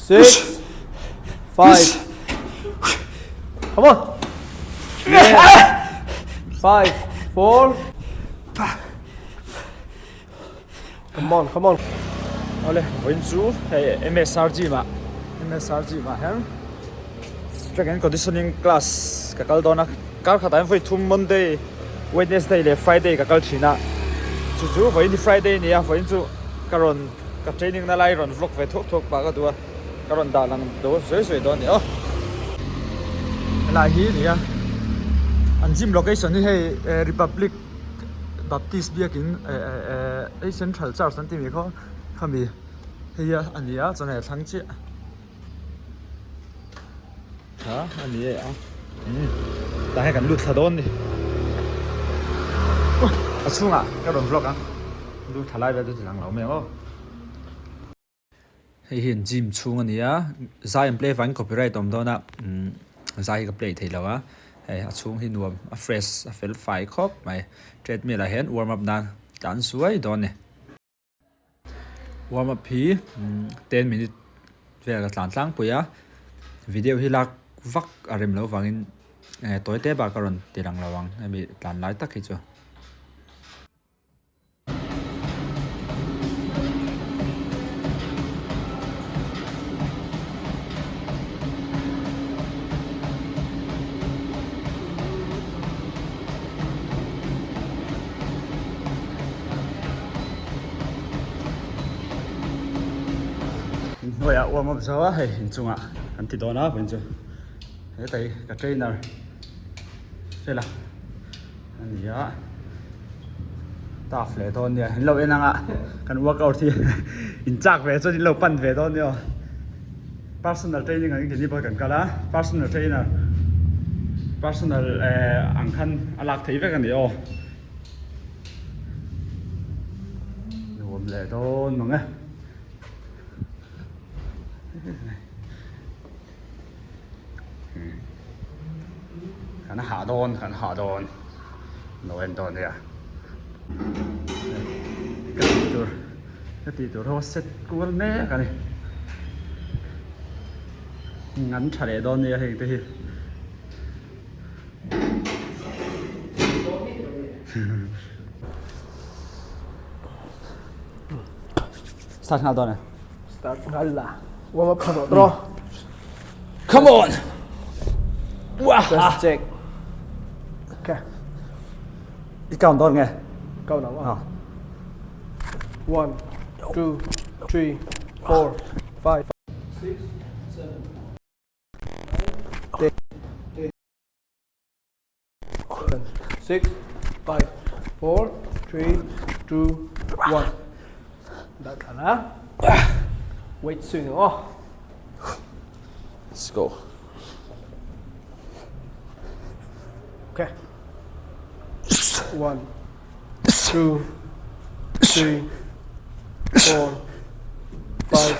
6, 5. Come on. Yeah. 5, 4. Come on, come on. Ole, win chú hay MSRG mà hả? Strength and conditioning class kakal dona kar khata foi thum Monday, Wednesday le Friday kakal china. Chu voi ni Friday ni a voi chu karon ka training na lai ron vlog ve thok ba ka du karon da lang do soi don ni la hi ni a an gym location ni hey Republic Baptist biakin Central Church san ti mi kho khami heya ania chane thangchi ha ania a ta hai kan lut thadon ni achunga ka ron vlog a lut thalai ba chu lang lo me ngo hei hin gym chung ania zai play van copyright dom dona zai ka play theilawa hei achung hi nuam a fresh a fel fai khop mai treadmill a hen warm up dan tan suai don ne warm up hi 10 minute vel ka tlang puya video hi lak vak arem lo wangin toite ba karon tirang lawang ami tlan lai tak hi chu Rồi warm up rồi hay hình chung ạ anh thì đó nó vẫn chưa thế tại cả trainer thế là anh gì á ta phải thôi nhỉ lâu em ạ cần workout thì in chắc về cho đi lâu pan về thôi nhỉ personal training anh cái gì bao cần cả lá personal trainer personal anh khăn alak thấy về cái gì ô hôm lệ thôi mà nghe khá hạ đòn nấu ăn đòn đấy à cái tí tuổi set cool nè cái này ngắn chả để đòn này hay cái start nào đòn này Start là warm up không draw. Come on. Wow. Just check. Okay. Ít count đòn nghe. Câu nào không? 1, 2, 3, 4, 5, 6, 7, 6, 5, 4, 3, 2, 1. Đã thả lá. Weight swing nữa. Let's go. Okay. 1, 2, 3, 4, 5,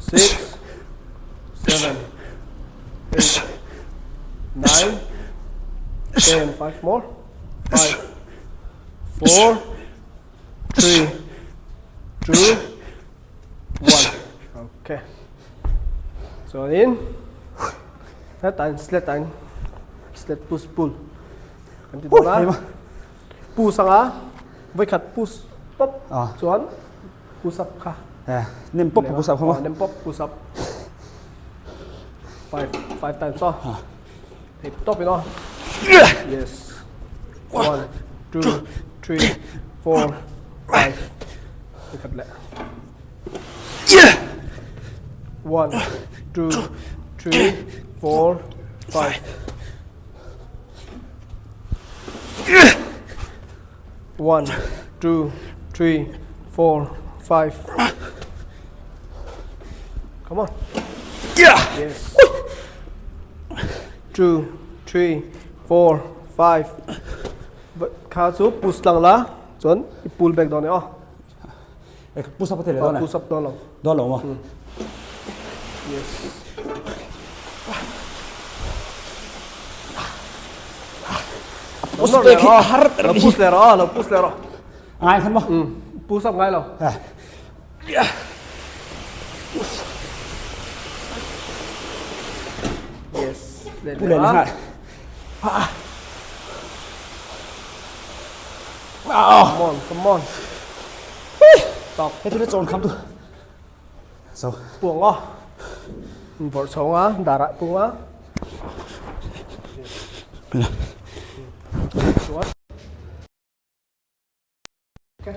6, 7, 8, 9, 10. 5 more. 5, 4, 3, 2, 1. Okay. So in. Sled push pull. Kan dito na. Push nga. Với khát push pop. Chuan. Push up ka. Nem pop push up không? Nem pop push up. 5 times so. Hey, top you know. Yes. 1, 2, 3, 4, 5. Với khát lẹ. 1, 2, 3, 4, 5. 1, 2, 3, 4, 5. Come on. Yes. 2, 3, 4, 5. Khá số push lang lá. Chuẩn. Pull back down này. Push up có thể là push up down lòng. Down lòng mà. Yes. Push push lero. Ngay không mà. Push up ngay nào. Lên Cú lên hả? lại. Come on. Stop. Hết thứ tròn không tu. Sao? Buông á. Vợ sống á, đá lại buông á. Bây giờ. Xuống. Ok.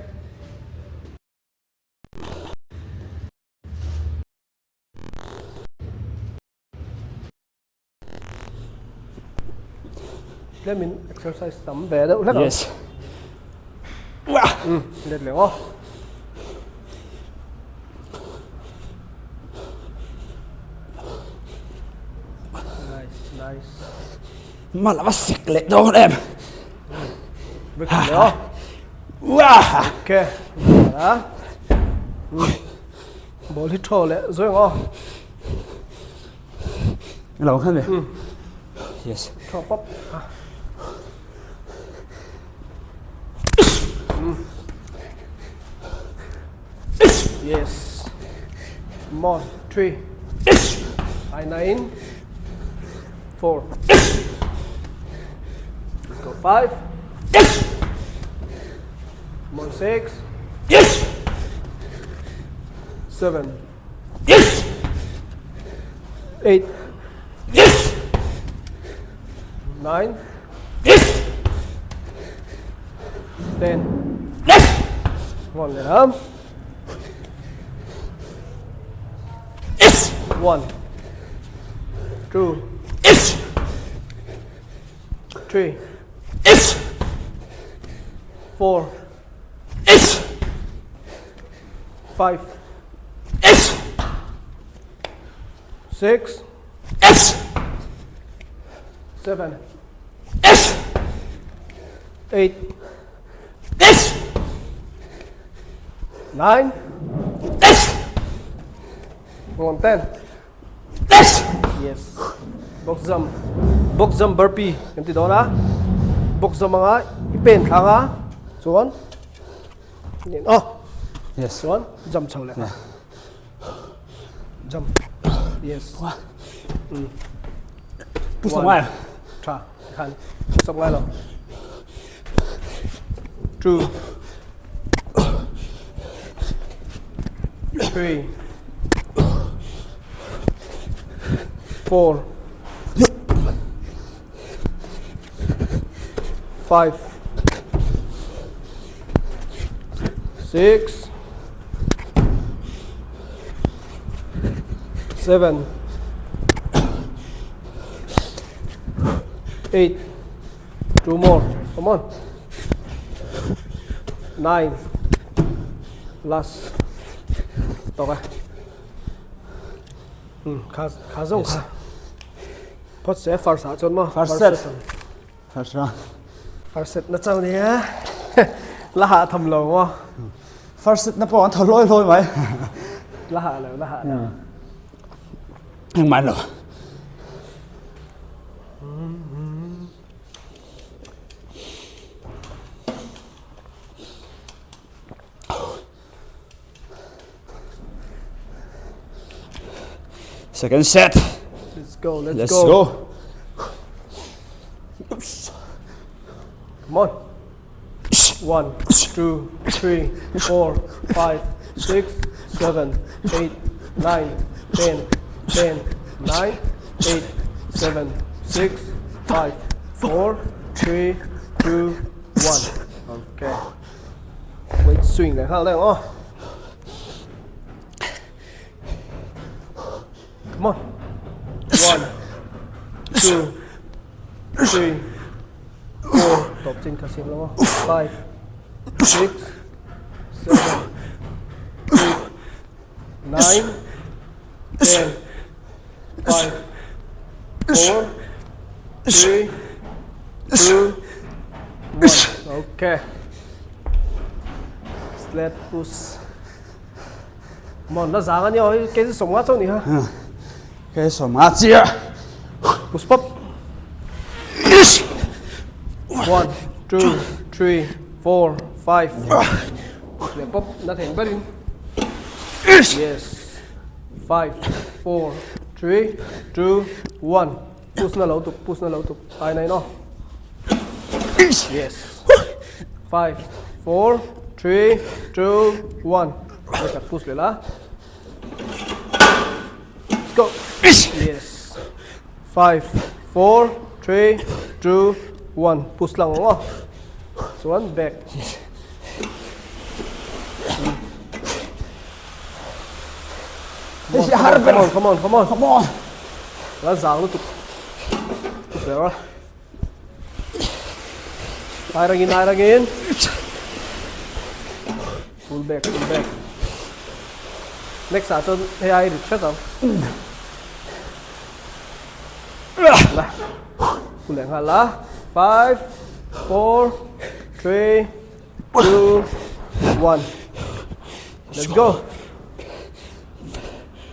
Let mình exercise tắm về đâu hết rồi. Yes. Wow. Lên liền á. Nice. Mà là bắt xịt lệ đâu em. Với cả nữa. Wow. Ok. Đó. Bố lít trồ lệ rồi không? Lâu hơn vậy. Yes. Cho bóp. Yes. Come on. 3. I 9. 4. Let's go 5. Come on 6. 7. 8. 9. 10. Come on, let him. 1. 2. 3. 4. 5. 6. 7. 8. 9. Come on, 10. Yes. Box jump burpee. Ganti daw na. Box jump mga ipen thanga. Suwan. Oh. Yes. Suwan. Jump chau le. Yeah. Jump. Yes. Push ngoài. Tra. Khan. Song lai lo. 2. 3. 4. 5. 6. 7. 8. 2 more. Come on. 9. Last. Okay. Khá rộng khá. Pot sẽ phar xả chôn mà. First set. First round. First set nó sao đi á. Lá hạ thầm lầu mà. First set nó bỏ thầu lôi thôi mày. Lá hạ lầu. Nhưng mà rồi. Second set. Let's go. Let's go. Come on. 1, 2, 3, 4, 5, 6, 7, 8, 9, 10, 10, 9, 8, 7, 6, 5, 4, 3, 2, 1. Okay. Wait, swing này khá lên oh. Come on. 1, 2, 3, 4. Top trên cả xếp luôn. 5, 6, 7, 8, 9, 10, 5, 4, 3, 2, 1. Okay. Sled push. Come on, nó dáng anh ơi, cái gì sống ngát trong này ha. Cái sống ngát chia. Push up. 1, 2, 3, 4, 5. Step up, nothing but in. Yes. 5, 4, 3, 2, 1. push na lâu tục tay này nó yes 5 4 3 2 1 bây giờ push lại lá go yes 5 4 3 2 1 push lang mo one back come on lá giang nó tục there rồi hai ra in pull back next shot cho thấy ai được chết không là pull lại là 5 4 3 2 1 let's go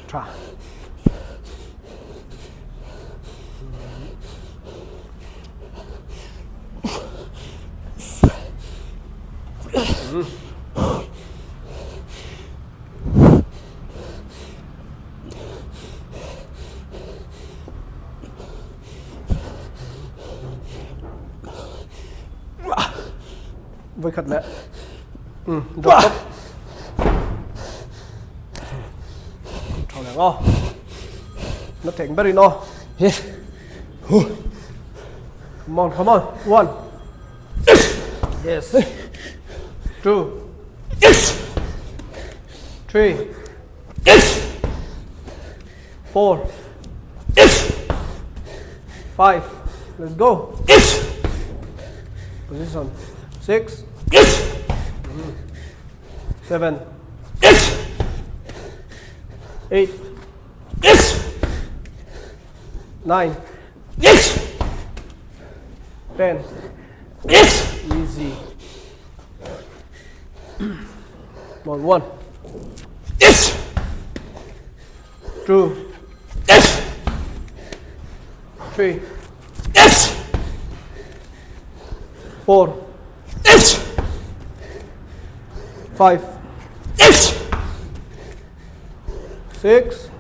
try với khật lệ drop tốc thằng này ngon nó thỉnh very no come on 1 yes 2 3 4 5 let's go position 6 7 8 9 10 easy 1 2 3 4 5 6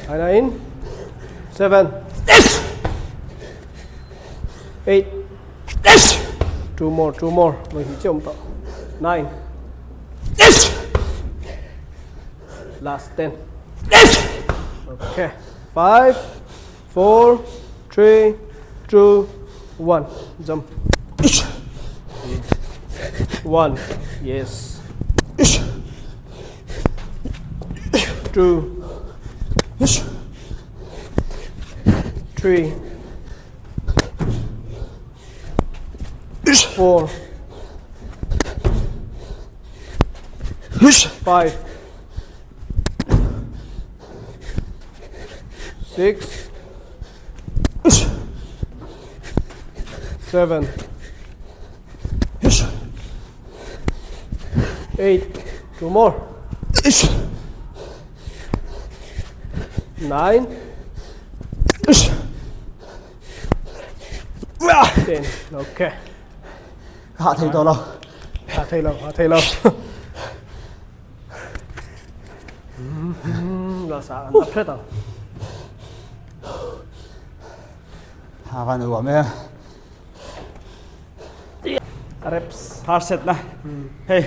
9 7 8 two more mình chỉ chồng tạo 9 last 10 okay 5 4 3 2 1 jump 1 yes 2 3 4 5 6 7 8 two more 9 10 okay hạ thầy to lâu hạ thầy lâu là sao tập hết rồi hạ van ủa mẹ reps hard set na hey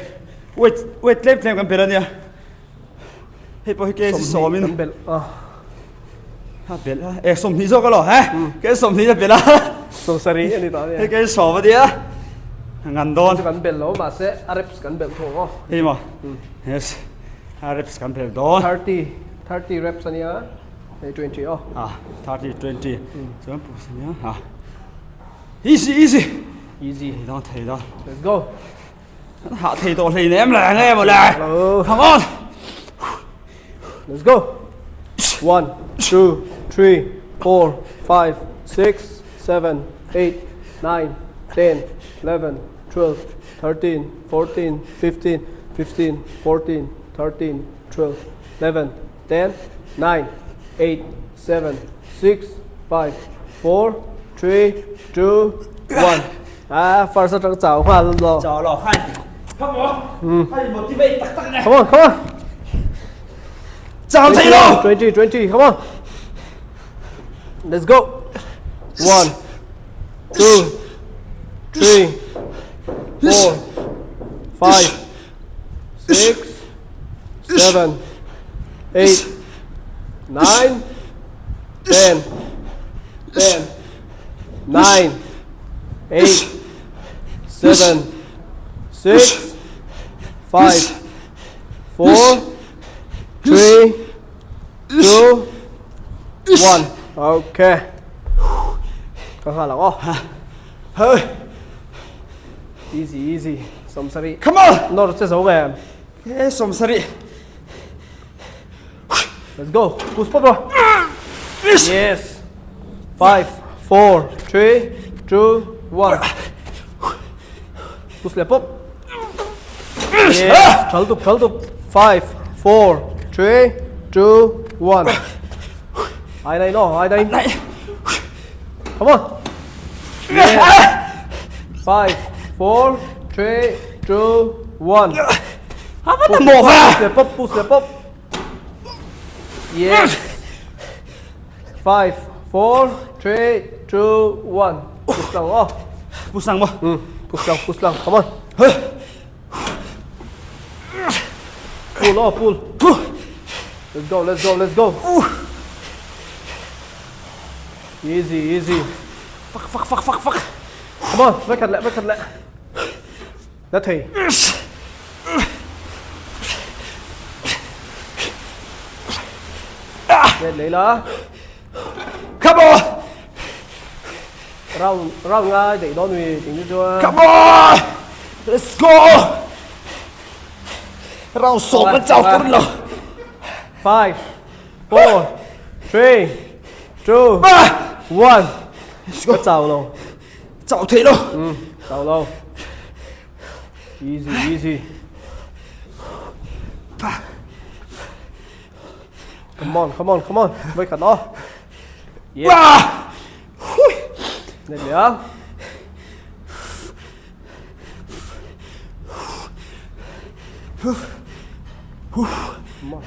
wait left left kan pera nia hey po ke so min bel ha bel e som Mizo ka lo ha ke som ni bela so sorry ani to hey ke so ba dia ngan don kan bel lo ma se reps kan bel tho hey ma yes reps kan bel don 30 reps ania 20 oh 30 20 so pu sia ha easy don't thầy đó let's go hạ thầy tổ thì ném lại nghe một lại come on let's go 1 2 3 4 5 6 7 8 9 10 11 12 13 14 15 15 14 13 12 11 10 9 8 7 6 5 4 3 2 1 first trang chào hoa rồi. Chào lò hai. Come on. Hai motivate tắc tắc này. Come on. Chào thầy lò. 20, come on. Let's go. 1, 2, 3, 4, 5, 6, 7, 8, 9, 10, 9, 8, 7, 6, 5, 4, 3, 2, 1. Okay. Căng thẳng lắm không? Hơi. Easy, easy. Sống sari. Come on. Nó sẽ giấu về. Okay, som sari. Let's go. Push pop rồi. Yes. 5, 4, 3, 2, 1. Push left pop. Yes. Thở tục. 5, 4, 3, 2, 1. Ai đây nó? Ai đây? Come on. Yes. 5, 4, 3, 2, 1. Push một à? Push left pop. Yes. 5, 4, 3, 2, 1. Push down off. Push sang mo. Push down. Come on. Pull off, pull. Let's go. Easy. Fuck. Come on, vết cật lại. Đất thủy. Lấy lá. Come on. Rau ngay để đón người tính cho. Come on. Let's go. Rau sổ nó chào con lò. 5, 4, 3, 2, 1. Có chào đâu. Chào thế đâu. Chào đâu. Easy. Come on. Với cả đó. Yes. Lên nhá.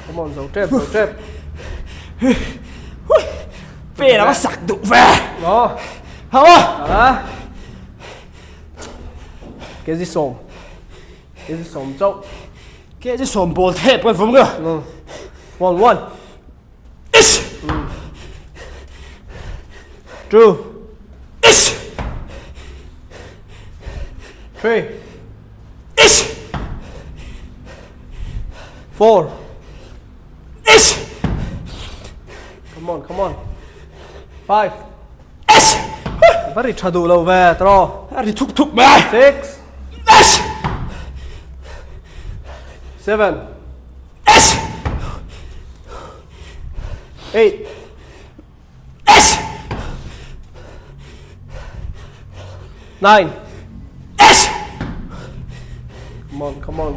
Come on, dấu trép. Bê nó sặc đụng về. Đó. Không không? Đó. Cái gì xồm trâu. Cái gì xồm bồ thép con phúng cơ. One. 2, 3, 4. Come on. 5. Vẫn đi trả đủ lâu về, tro. Đi thúc mày. 6. 7. 8. 9.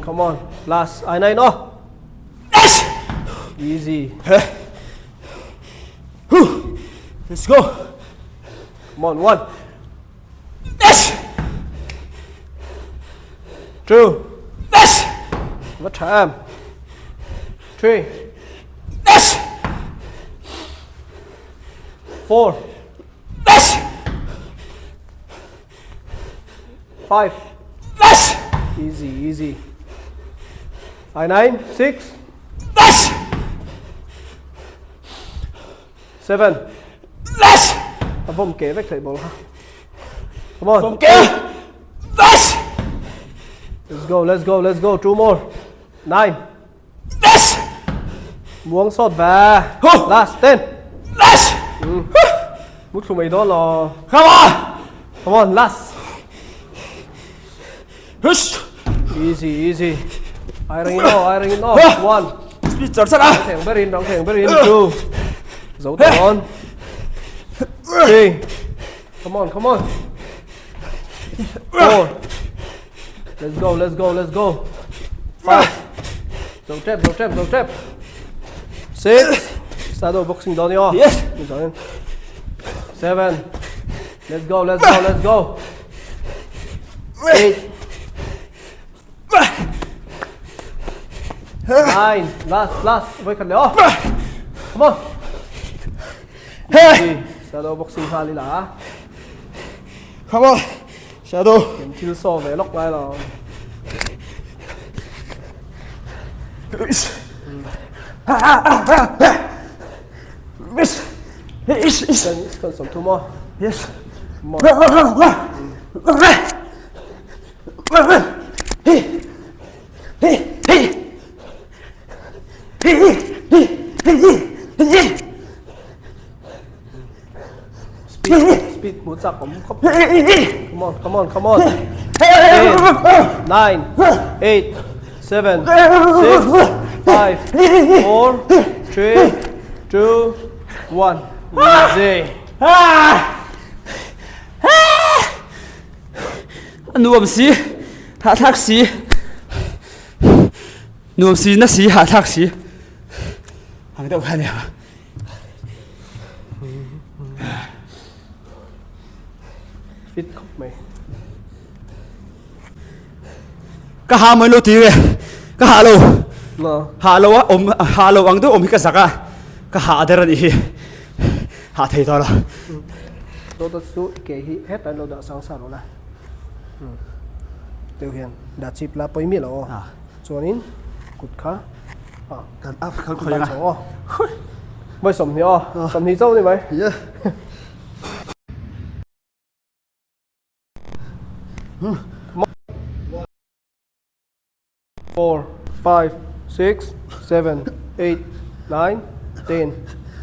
Come on. Last. Ai này nó. Easy. Let's go. Come on, 1. 2. What time? 3. 4. 5. Easy. I9. 6. 7. Vòng kế vách thầy bóng. Come on. Vòng kế. Let's go. 2 more. 9. Muống sọt về. Last 10. Mút của mày đó là. Come on, last. Easy. Iron in off. 1. Speed chở sắt à? Thèng berin. 2. Giấu tổn. 3. Come on. 4. Let's go. 5. Dấu trép. 6. Shadow boxing down here. Yes. 7. Let's go. 8. 9. Last. Với cần nữa. Come on. Hey. shadow boxing pha đi là Come on. Shadow. kiếm thiếu so về lóc lại là cần sống thu mò. Yes. Come speed muốn chặt cũng không. Come on 10 9 8 7 6 5 4 3 2 1 easy. Nuông xí, hạ thác xí. Nuông xí nó xí hạ thác xí. Hàng đâu khai nè. Fit khóc mày. Cái hà mới lô tí về. Cái hà lô. Nó Hà lô á, hà lô ăn tôi cái sạc á. Cái hà đây là đi. Hà thấy thôi là. tôi số kể hết tại lâu đã sáng sớm rồi này. Tiêu hiền đã chip là bấy miệt rồi. Cho nên cút khá. Cần áp không Không phải chỗ. Mới sầm thì dâu đi mày. Yeah. 4 5 6 7 8 9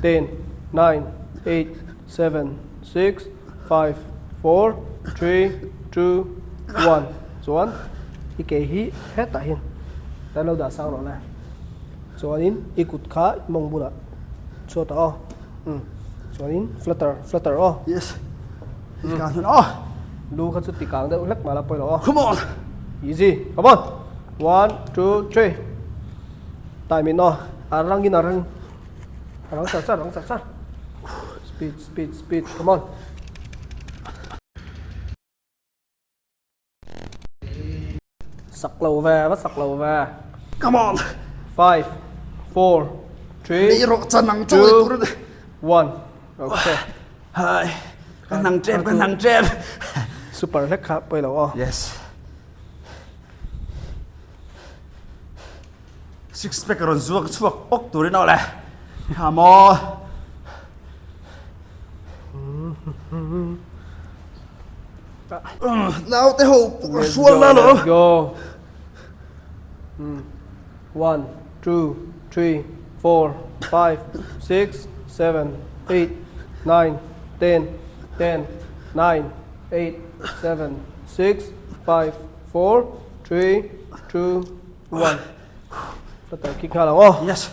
10 10 9 8 7 6 5 4 3 2 1 Chuan i ke hi hết tại hiền đã lâu đã sang rồi này chuan in i cút khá mong bula cho ta chuan in flutter Yes. Can oh. lu khá chút tì càng đâu lắc mà là bơi lo Come on. easy come on 1 2 3 tại mình nó arang sát speed come on sặc lầu về bắt sặc lầu về Come on. 5 4 3 Đi rộ chân nắng 2 trôi. 1 ok Hai. Cái năng trem. super lắc khá bơi lo Yes. Six pack rồi chuộc ốc tủ đến nào này. Hà mò. Nào tới hồ xuống ra nữa. Let's go 1 2 3 4 5 6 7 8 9 10 10 9 8 7 6 5 4 3 2 1 Tất cả kick ra là Yes.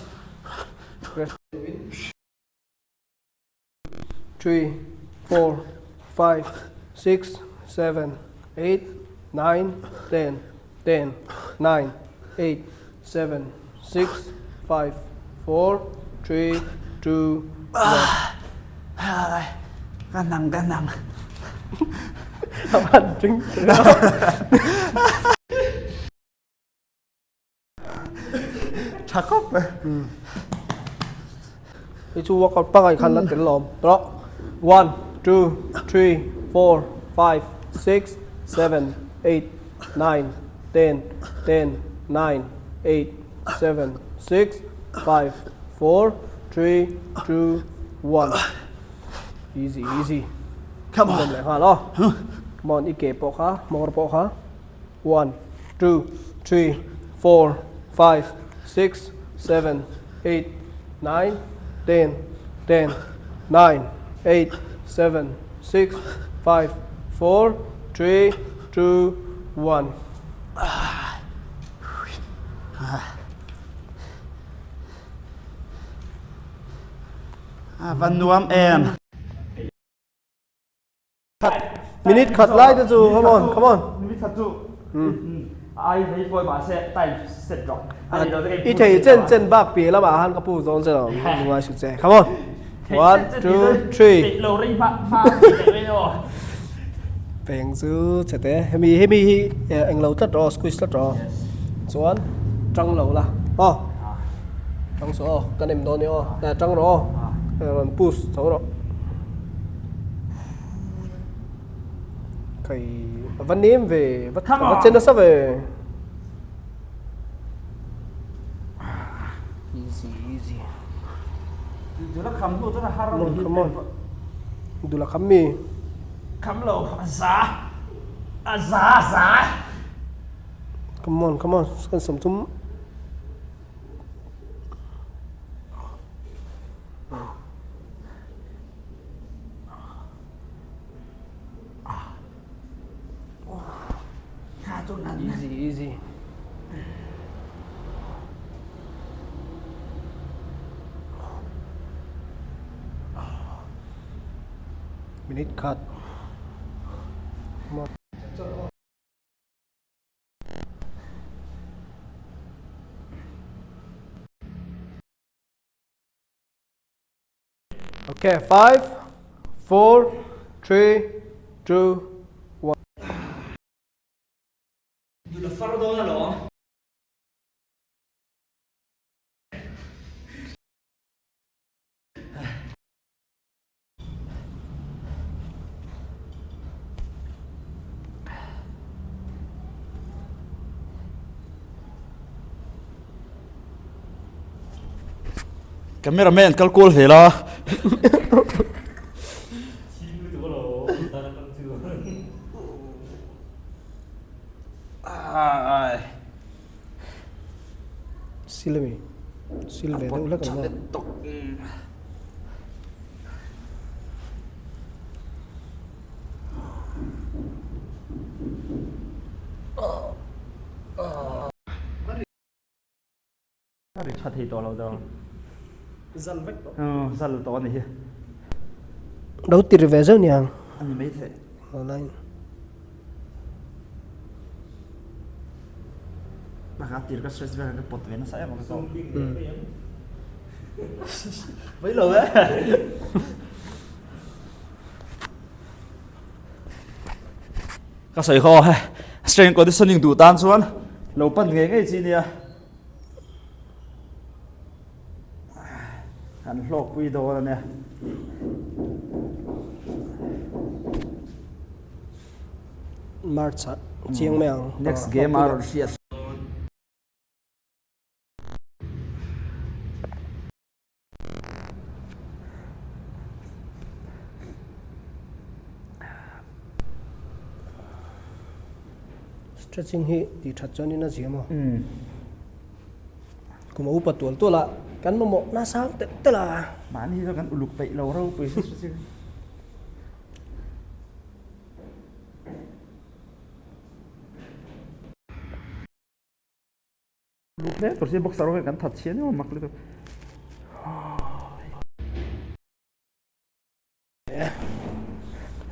3 4 5 6 7 8 9 10 10 9 8 7 6 5 4 3 2 1 Cái năng. Không hành chính Chả cốc vậy. cái chú workout bằng ai khăn là cái lòm đó 1 2 3 4 5 6 7 8 9 10 10 9 8 7 6 5 4 3 2 1 easy Come on. làm lại hòa lo mon i kể bộ khá mor bộ khá 1 2 3 4 5 6 7 8 9 10 10 9 8 7 6 5 4 3 2 1 Văn nuông em. minute cut lại cho chú come on Minute thật trụ. Ai thấy voi mà sẽ tay set rồi. ít thì chân bạc bì là bà han cái phụ giống rồi ngoài sự trẻ come on 1 2 3 Lầu ring pha để rồi. Bèn chứ sẽ thế hemi anh lâu tất rồi squeeze tất rồi xuống trăng lâu là trăng số cái này đó nữa là trăng rồi push số rồi cái vấn nêm về vật trên nó sắp về easy dù là khăm luôn rất là hard rồi come on dù là khăm mì khăm lâu giá giá come on cần sống chúng easy minute cut come on okay 5 4 3 2 1 dù là phát đó là lỗ cameraman calcul thế lo Silve đâu là cái gì chặt thì to lâu đâu dần vách dần to này đâu tỉ về rồi nhỉ anh mấy thế online bà gạt tiền cái stress về cái bột về nó sẽ mà cái với lâu đấy các sợi kho hay strength conditioning đủ tan xuống lâu bận nghe gì nè anh lọc quy đồ rồi nè March chiang mèo next game out of shit stretching hi thì thật cho nên nó gì mà cũng upat tuol là cắn một na sáng tức là bán đi cho cắn lục bậy lâu đâu bấy chứ lục đấy tôi sẽ box rồi cắn thật chiến nhưng mà mặc lên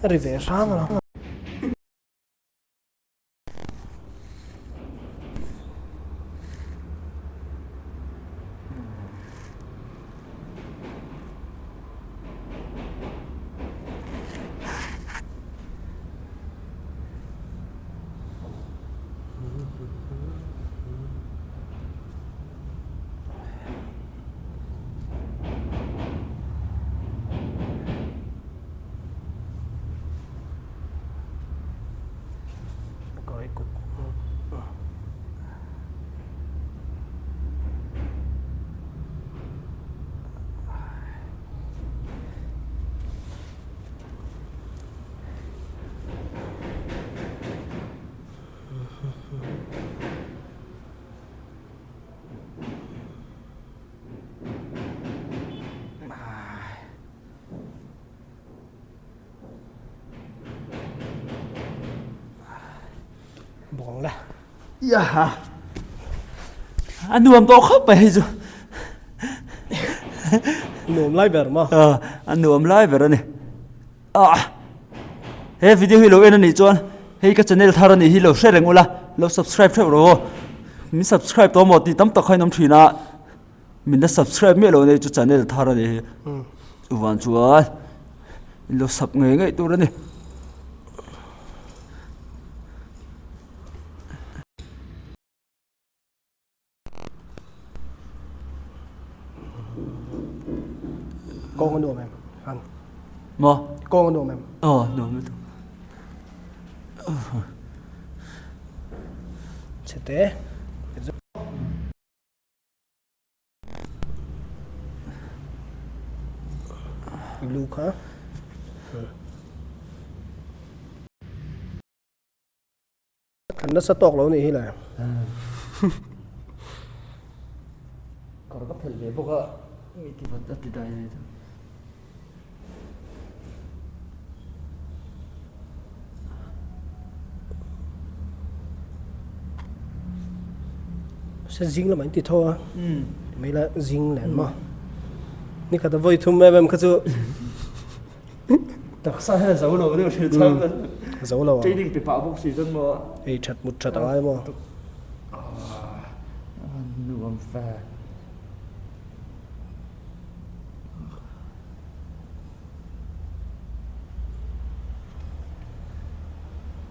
reverse sang rồi buông ra dạ anh nuông to khóc vậy rồi nuông lại về mà anh nuông lại về rồi nè hey video hi lo en ani chuan hey ka channel thar ani hi lo share reng ula lo subscribe theu ro min subscribe to mo ti tam tak khainam thina min da subscribe me lo nei chu channel thar ani chuan chuan lo sub ngai tur ani con nuông em ăn mo con nuông em no Sete. Luca. Khánh nó sắp tọt lâu này là. Còn có thể lấy bốc ạ. Nghĩ cái vật đất thì đây này thôi. Sẽ dính là mấy tí thôi. Mấy là dính lén mà.นี่ข้าจะไปทุ่มแม่แบบข้าจะตักใส่ให้เสาเราเนี่ยใช่ไหม เสาเราอ่ะ ใจดิ่งไปป่าพวกสีจนบ่ ไอ้ชัดมุดชัดอะไรมั้ง หนูแฟร์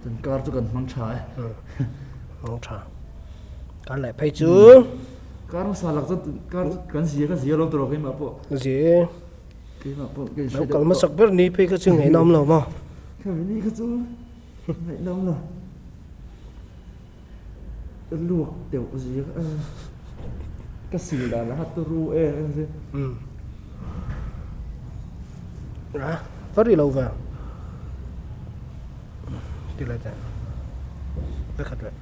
จนการจุกันมังชาย น้องชาการแหละไปจู การสาลักจะการกันเสียเราตัวเราขึ้นมาปุ๊บ สิ ขึ้นมาปุ๊บกัน แล้วก็มาสักแบบนี้ไปก็จึงให้น้ำเรามั้ง แค่นี้ก็จูไม่น้ำหรอลวกเดี๋ยวเสียก็สีดาแล้วฮัตตูเองสิ นะก็ดีเราแบบดีเลยแต่ไม่ขัดเลย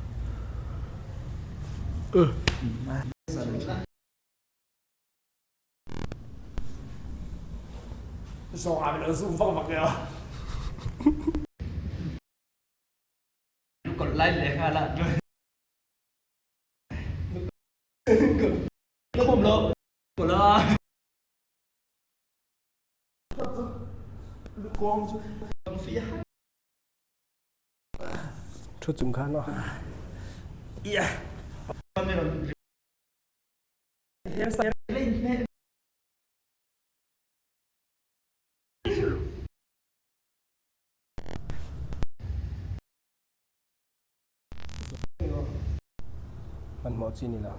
220 vậy à? Còn like để khai là nó không lộ của nó con phía chút dùng khăn nó yeahมันหมดสินี่แล้ว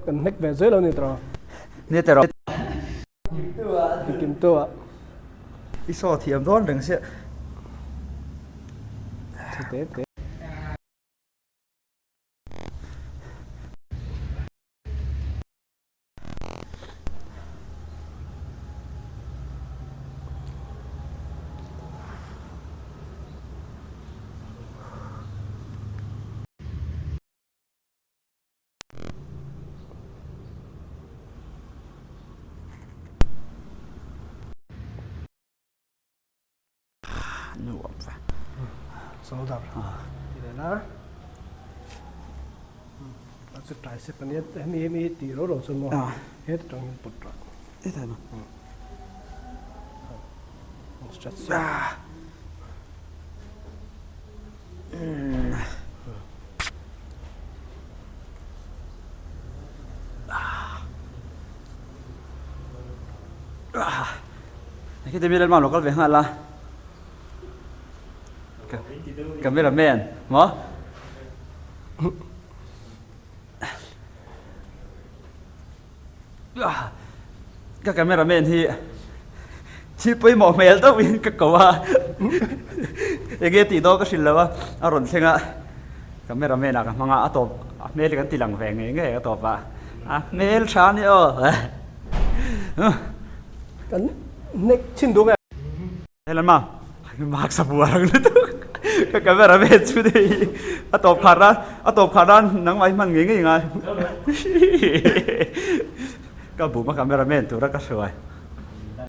Cần nách về dưới đâu này trò nèแต่เรา kiếmตัว อีสอเทียมร้อนหนึ่งเสีย tế tế nụ ẩm phải xong rồi thì đấy là nó sẽ trải sẽ cần hết mi tí rồi rồi xong rồi hết trong những bột rồi thế thôi mà stress cái tên biết mà nó có vẻ hơn là cầm biết là men mỏ các cameraman thìไปหมอแมลต้องวินกับกว่าอย่างเงี้ยตีโตก็สินแล้วว่าอารมณ์เช่นอะcameramanอะมังอะตบเมลกันตีหลังแฝงอย่างเงี้ยก็ตบว่าเมลช้านี่กันเน็กชิ้นดูไง เฮ้ยลันมามาร์กสับวัวเลยตุ๊กก็cameramanชุดนี้ตบขาดด้านนังไว้มันงี้ไงก็บุกมาcameramanตัวรักก็สวย